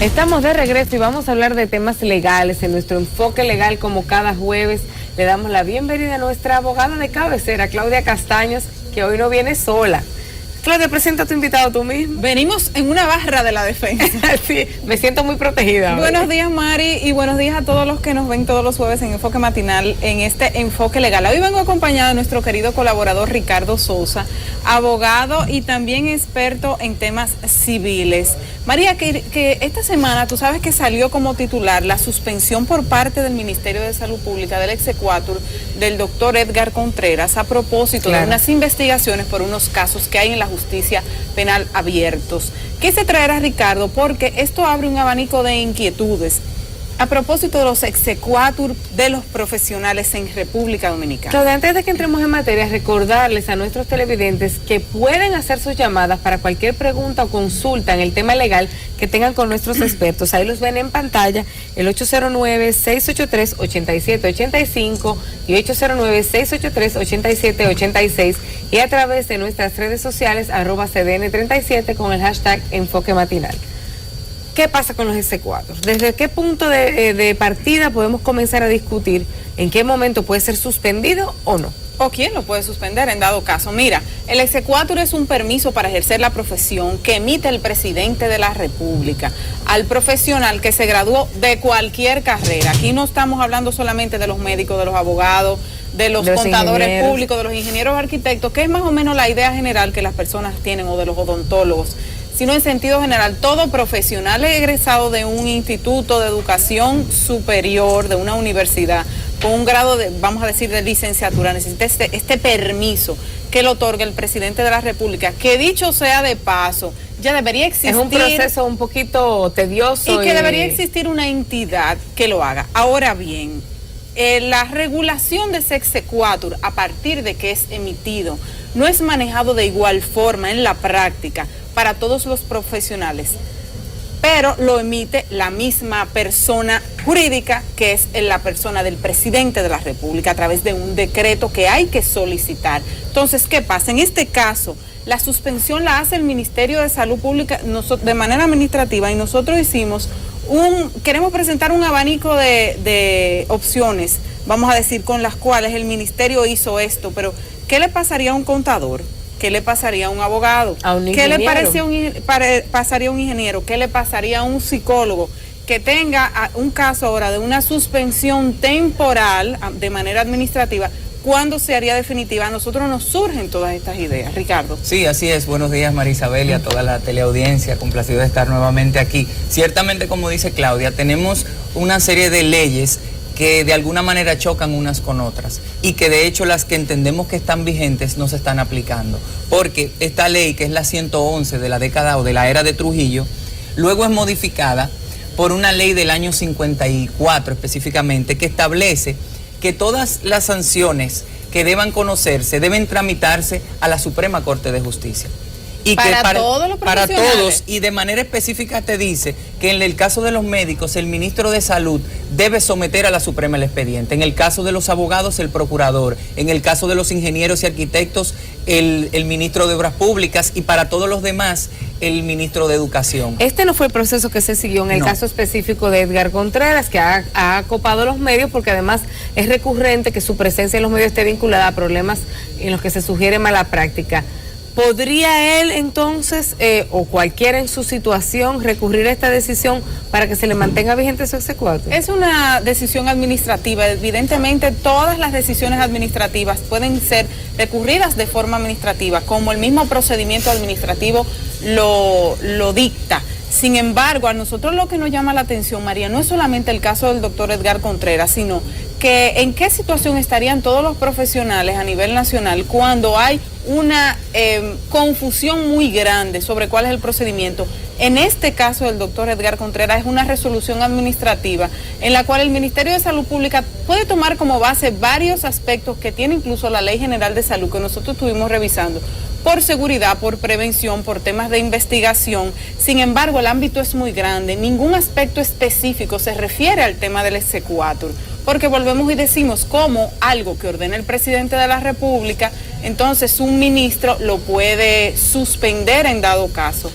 Estamos de regreso y vamos a hablar de temas legales en nuestro enfoque legal como cada jueves. Le damos la bienvenida a nuestra abogada de cabecera, Claudia Castaños, que hoy no viene sola. Claudia, presenta a tu invitado tú mismo. Venimos en una barra de la defensa. Sí, me siento muy protegida. Buenos días, Mari, y buenos días a todos los que nos ven todos los jueves en Enfoque Matinal, en este enfoque legal. Hoy vengo acompañada de nuestro querido colaborador Ricardo Sousa, abogado y también experto en temas civiles. María, que esta semana tú sabes que salió como titular la suspensión por parte del Ministerio de Salud Pública del exequatur del doctor Edgar Contreras a propósito de unas investigaciones por unos casos que hay en la justicia penal abiertos. Quise traer a Ricardo porque esto abre un abanico de inquietudes a propósito de los exequatur de los profesionales en República Dominicana. Claudia, antes de que entremos en materia, recordarles a nuestros televidentes que pueden hacer sus llamadas para cualquier pregunta o consulta en el tema legal que tengan con nuestros expertos. Ahí los ven en pantalla, el 809-683-8785 y 809-683-8786 y a través de nuestras redes sociales @CDN37 con el hashtag Enfoque Matinal. ¿Qué pasa con los exequatur? ¿Desde qué punto de partida podemos comenzar a discutir en qué momento puede ser suspendido o no? ¿O quién lo puede suspender en dado caso? Mira, el exequatur es un permiso para ejercer la profesión que emite el presidente de la República al profesional que se graduó de cualquier carrera. Aquí no estamos hablando solamente de los médicos, de los abogados, de los contadores públicos, de los ingenieros arquitectos, que es más o menos la idea general que las personas tienen, o de los odontólogos, sino en sentido general, todo profesional egresado de un instituto de educación superior, de una universidad, con un grado de, vamos a decir, de licenciatura, necesita este permiso que le otorga el presidente de la República, que dicho sea de paso, ya debería existir. Es un proceso un poquito tedioso. Y que debería existir una entidad que lo haga. Ahora bien, la regulación de ese exequatur, a partir de que es emitido, no es manejado de igual forma en la práctica para todos los profesionales, pero lo emite la misma persona jurídica, que es la persona del presidente de la República, a través de un decreto que hay que solicitar. Entonces, ¿qué pasa? En este caso, la suspensión la hace el Ministerio de Salud Pública de manera administrativa, y nosotros queremos presentar un abanico de opciones, vamos a decir, con las cuales el ministerio hizo esto, pero ¿qué le pasaría a un contador? ¿Qué le pasaría a un abogado? ¿A un ¿Qué ingeniero? le pasaría a un ingeniero? ¿Qué le pasaría a un psicólogo que tenga un caso ahora de una suspensión temporal de manera administrativa? ¿Cuándo se haría definitiva? A nosotros nos surgen todas estas ideas. Ricardo. Sí, así es. Buenos días, María Isabel, y a toda la teleaudiencia. Complacido de estar nuevamente aquí. Ciertamente, como dice Claudia, tenemos una serie de leyes que de alguna manera chocan unas con otras, y que de hecho las que entendemos que están vigentes no se están aplicando, porque esta ley, que es la 111 de la década o de la era de Trujillo, luego es modificada por una ley del año 54 específicamente, que establece que todas las sanciones que deban conocerse deben tramitarse a la Suprema Corte de Justicia. Y para todos los para profesionales. todos, y de manera específica te dice que en el caso de los médicos, el ministro de Salud debe someter a la Suprema el expediente. En el caso de los abogados, el procurador. En el caso de los ingenieros y arquitectos, el ministro de Obras Públicas, y para todos los demás, el ministro de Educación. Este no fue el proceso que se siguió en el caso específico de Edgar Contreras, que ha copado los medios, porque además es recurrente que su presencia en los medios esté vinculada a problemas en los que se sugiere mala práctica. ¿Podría él entonces, o cualquiera en su situación, recurrir a esta decisión para que se le mantenga vigente su exequatur? Es una decisión administrativa. Evidentemente, todas las decisiones administrativas pueden ser recurridas de forma administrativa, como el mismo procedimiento administrativo lo dicta. Sin embargo, a nosotros lo que nos llama la atención, María, no es solamente el caso del doctor Edgar Contreras, sino que en qué situación estarían todos los profesionales a nivel nacional cuando hay una confusión muy grande sobre cuál es el procedimiento. En este caso del doctor Edgar Contreras es una resolución administrativa en la cual el Ministerio de Salud Pública puede tomar como base varios aspectos que tiene incluso la Ley General de Salud, que nosotros estuvimos revisando, por seguridad, por prevención, por temas de investigación. Sin embargo, el ámbito es muy grande. Ningún aspecto específico se refiere al tema del exequatur, porque volvemos y decimos, como algo que ordena el presidente de la República, entonces un ministro lo puede suspender en dado caso.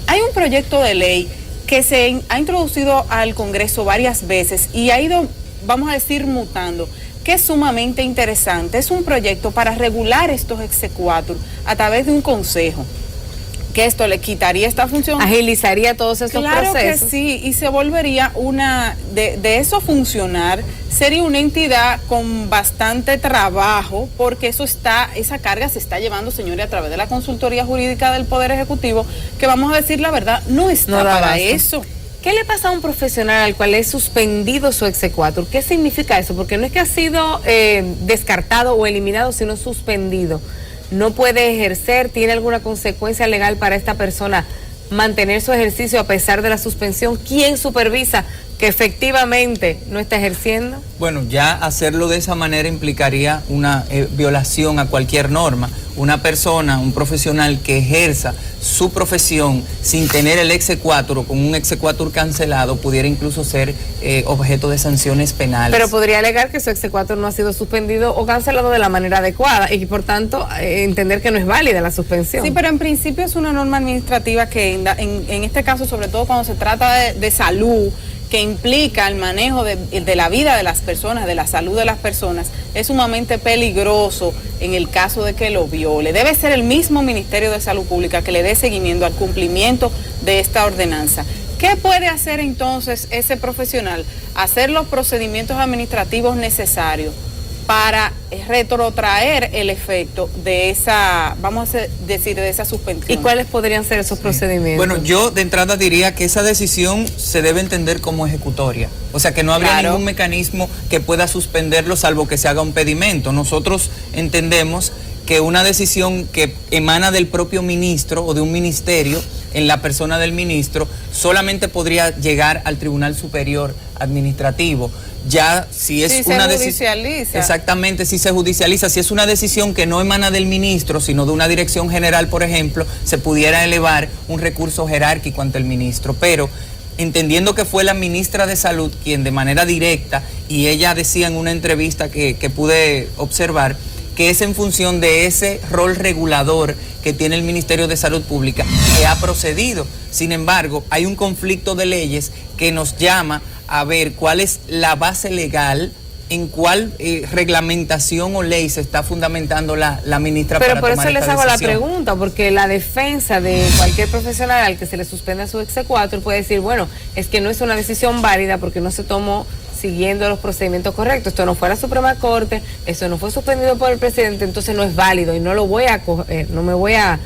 Hay un proyecto de ley que se ha introducido al Congreso varias veces y ha ido, vamos a decir, mutando, que es sumamente interesante. Es un proyecto para regular estos exequatur a través de un consejo, que esto le quitaría esta función. Agilizaría todos estos procesos. Claro que sí, y se volvería de eso funcionar, sería una entidad con bastante trabajo, porque esa carga se está llevando, señores, a través de la consultoría jurídica del Poder Ejecutivo, que vamos a decir la verdad, no está para eso. ¿Qué le pasa a un profesional al cual es suspendido su exequatur? ¿Qué significa eso? Porque no es que ha sido descartado o eliminado, sino suspendido. No puede ejercer, ¿tiene alguna consecuencia legal para esta persona mantener su ejercicio a pesar de la suspensión? ¿Quién supervisa que efectivamente no está ejerciendo? Bueno, ya hacerlo de esa manera implicaría una violación a cualquier norma. Una persona, un profesional que ejerza su profesión sin tener el exequatur o con un exequatur cancelado pudiera incluso ser objeto de sanciones penales. Pero podría alegar que su exequatur no ha sido suspendido o cancelado de la manera adecuada y por tanto entender que no es válida la suspensión. Sí, pero en principio es una norma administrativa que en este caso, sobre todo cuando se trata de salud, que implica el manejo de la vida de las personas, de la salud de las personas, es sumamente peligroso en el caso de que lo viole. Debe ser el mismo Ministerio de Salud Pública que le dé seguimiento al cumplimiento de esta ordenanza. ¿Qué puede hacer entonces ese profesional? Hacer los procedimientos administrativos necesarios para retrotraer el efecto de esa, vamos a decir, de esa suspensión. ¿Y cuáles podrían ser esos procedimientos? Bueno, yo de entrada diría que esa decisión se debe entender como ejecutoria. O sea, que no habría ningún mecanismo que pueda suspenderlo salvo que se haga un pedimento. Nosotros entendemos que una decisión que emana del propio ministro o de un ministerio, en la persona del ministro, solamente podría llegar al Tribunal Superior Administrativo. Ya si es una decisión, exactamente, si se judicializa, si es una decisión que no emana del ministro, sino de una dirección general, por ejemplo, se pudiera elevar un recurso jerárquico ante el ministro, pero entendiendo que fue la ministra de Salud quien de manera directa, y ella decía en una entrevista que pude observar, que es en función de ese rol regulador que tiene el Ministerio de Salud Pública, que ha procedido. Sin embargo, hay un conflicto de leyes que nos llama a ver cuál es la base legal, en cuál reglamentación o ley se está fundamentando la ministra para tomar esta decisión. Pero por eso les hago la pregunta, porque la defensa de cualquier profesional al que se le suspenda su exequatur puede decir, bueno, es que no es una decisión válida porque no se tomó siguiendo los procedimientos correctos. Esto no fue a la Suprema Corte, esto no fue suspendido por el presidente, entonces no es válido y no lo voy a coger, no me voy a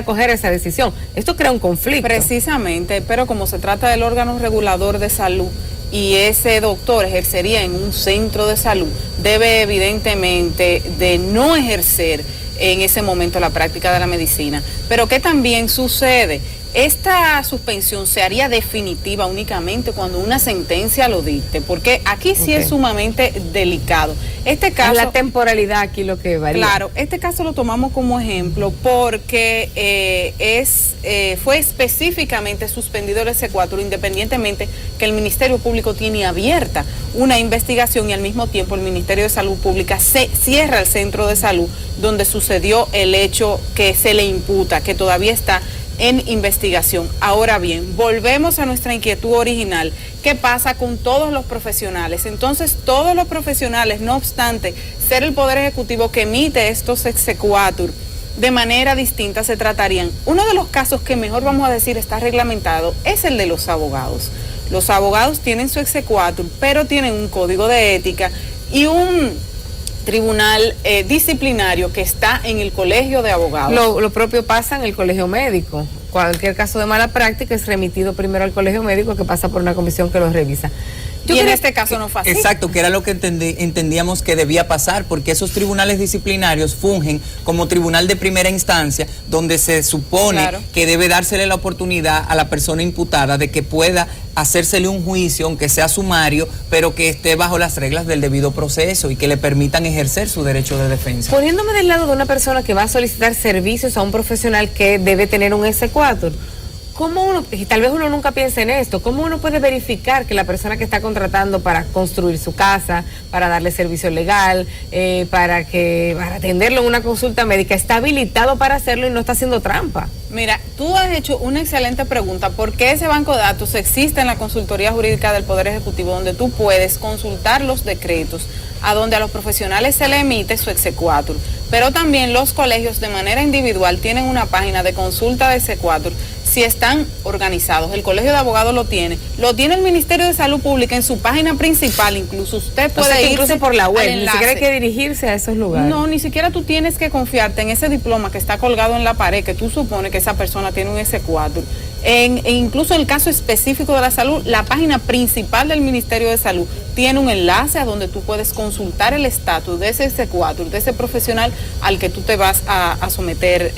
coger esa decisión. Esto crea un conflicto. Precisamente, pero como se trata del órgano regulador de salud y ese doctor ejercería en un centro de salud, debe evidentemente de no ejercer en ese momento la práctica de la medicina. Pero ¿qué también sucede? Esta suspensión se haría definitiva únicamente cuando una sentencia lo dicte, porque aquí sí es sumamente delicado. Este caso, es la temporalidad aquí lo que varía. Claro, este caso lo tomamos como ejemplo porque fue específicamente suspendido el exequatur, independientemente que el Ministerio Público tiene abierta una investigación y al mismo tiempo el Ministerio de Salud Pública se cierra el centro de salud donde sucedió el hecho que se le imputa, que todavía está en investigación. Ahora bien, volvemos a nuestra inquietud original. ¿Qué pasa con todos los profesionales? Entonces, todos los profesionales, no obstante ser el Poder Ejecutivo que emite estos exequatur de manera distinta, se tratarían. Uno de los casos que mejor vamos a decir está reglamentado es el de los abogados. Los abogados tienen su exequatur, pero tienen un código de ética y un tribunal disciplinario que está en el colegio de abogados. Lo propio pasa en el colegio médico. Cualquier caso de mala práctica es remitido primero al colegio médico, que pasa por una comisión que lo revisa. Y en este caso no fue así. Exacto, que era lo que entendíamos que debía pasar, porque esos tribunales disciplinarios fungen como tribunal de primera instancia, donde se supone que debe dársele la oportunidad a la persona imputada de que pueda hacérsele un juicio, aunque sea sumario, pero que esté bajo las reglas del debido proceso y que le permitan ejercer su derecho de defensa. Poniéndome del lado de una persona que va a solicitar servicios a un profesional que debe tener un exequatur, ¿cómo uno, y tal vez uno nunca piensa en esto, cómo uno puede verificar que la persona que está contratando para construir su casa, para darle servicio legal, para atenderlo en una consulta médica, está habilitado para hacerlo y no está haciendo trampa? Mira, tú has hecho una excelente pregunta. ¿Por qué ese banco de datos existe en la Consultoría Jurídica del Poder Ejecutivo, donde tú puedes consultar los decretos, a donde a los profesionales se le emite su exequatur? Pero también los colegios de manera individual tienen una página de consulta de exequatur si están organizados. El Colegio de Abogados lo tiene el Ministerio de Salud Pública en su página principal. Incluso usted puede irse incluso por la web, ni siquiera hay que dirigirse a esos lugares. No, ni siquiera tú tienes que confiarte en ese diploma que está colgado en la pared, que tú supones que esa persona tiene un exequatur. Incluso en el caso específico de la salud, la página principal del Ministerio de Salud tiene un enlace a donde tú puedes consultar el estatus de ese exequatur, de ese profesional al que tú te vas a someter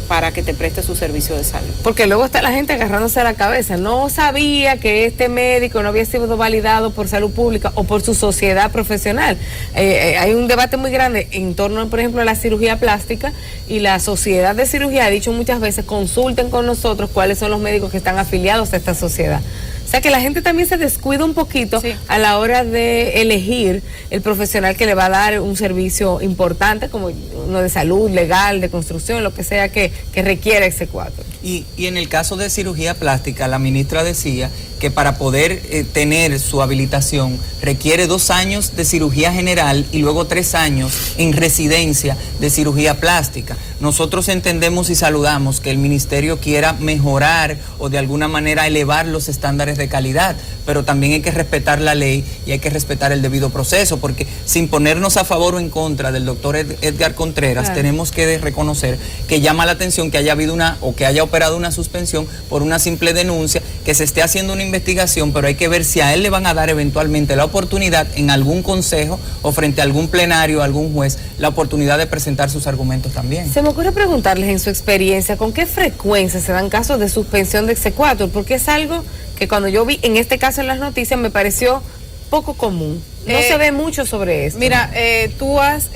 para que te preste su servicio de salud. Porque luego está la gente agarrándose a la cabeza. No sabía que este médico no había sido validado por salud pública o por su sociedad profesional. Hay un debate muy grande en torno, por ejemplo, a la cirugía plástica, y la sociedad de cirugía ha dicho muchas veces: consulten con nosotros cuáles son los médicos que están afiliados a esta sociedad. O sea que la gente también se descuida un poquito a la hora de elegir el profesional que le va a dar un servicio importante, como uno de salud, legal, de construcción, lo que sea que requiera exequatur. Y en el caso de cirugía plástica, la ministra decía que para poder tener su habilitación requiere 2 años de cirugía general y luego 3 años en residencia de cirugía plástica. Nosotros entendemos y saludamos que el ministerio quiera mejorar o de alguna manera elevar los estándares de calidad, pero también hay que respetar la ley y hay que respetar el debido proceso, porque sin ponernos a favor o en contra del doctor Edgar Contreras, tenemos que reconocer que llama la atención que haya habido que haya operado una suspensión por una simple denuncia, que se esté haciendo una investigación, pero hay que ver si a él le van a dar eventualmente la oportunidad en algún consejo o frente a algún plenario, algún juez, la oportunidad de presentar sus argumentos también. Se me ocurre preguntarles, en su experiencia, ¿con qué frecuencia se dan casos de suspensión de exequatur? Porque es algo que cuando yo vi en este caso en las noticias me pareció poco común. No se ve mucho sobre esto. Mira, tú has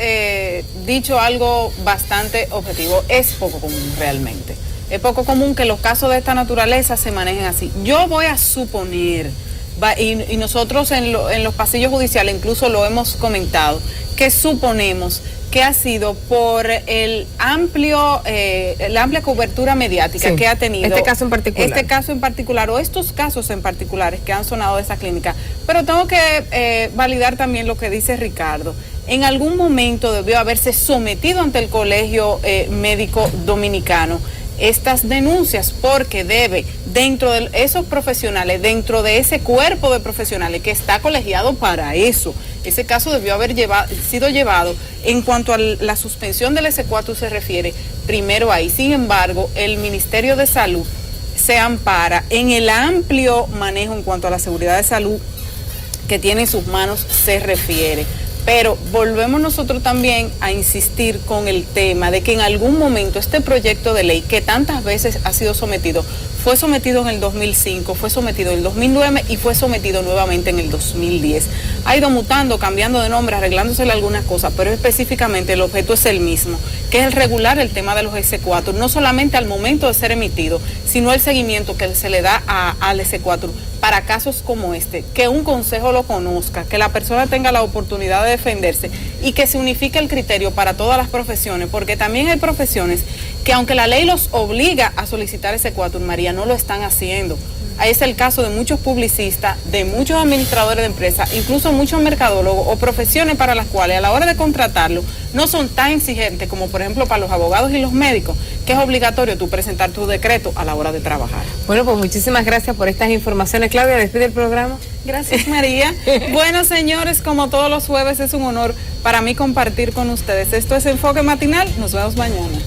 dicho algo bastante objetivo. Es poco común realmente. Es poco común que los casos de esta naturaleza se manejen así. Yo voy a suponer, y nosotros en los pasillos judiciales incluso lo hemos comentado, que suponemos que ha sido por la amplia cobertura mediática que ha tenido este caso en particular, o estos casos en particulares que han sonado de esa clínica. Pero tengo que validar también lo que dice Ricardo. En algún momento debió haberse sometido ante el Colegio Médico Dominicano estas denuncias, porque debe, dentro de esos profesionales, dentro de ese cuerpo de profesionales que está colegiado para eso, ese caso debió haber sido llevado. En cuanto a la suspensión del exequatur se refiere, primero ahí. Sin embargo, el Ministerio de Salud se ampara en el amplio manejo en cuanto a la seguridad de salud que tiene en sus manos se refiere. Pero volvemos nosotros también a insistir con el tema de que en algún momento este proyecto de ley que tantas veces ha sido sometido, fue sometido en el 2005, fue sometido en el 2009 y fue sometido nuevamente en el 2010. Ha ido mutando, cambiando de nombre, arreglándosele algunas cosas, pero específicamente el objeto es el mismo, que es el regular el tema de los exequatur, no solamente al momento de ser emitido, sino el seguimiento que se le da al exequatur para casos como este, que un consejo lo conozca, que la persona tenga la oportunidad de defenderse y que se unifique el criterio para todas las profesiones, porque también hay profesiones que aunque la ley los obliga a solicitar exequatur, María, no lo están haciendo. Ahí es el caso de muchos publicistas, de muchos administradores de empresas, incluso muchos mercadólogos o profesiones para las cuales a la hora de contratarlo no son tan exigentes como por ejemplo para los abogados y los médicos, que es obligatorio tú presentar tu decreto a la hora de trabajar. Bueno, pues muchísimas gracias por estas informaciones. Claudia, despide el programa. Gracias, María. Bueno, señores, como todos los jueves es un honor para mí compartir con ustedes. Esto es Enfoque Matinal. Nos vemos mañana.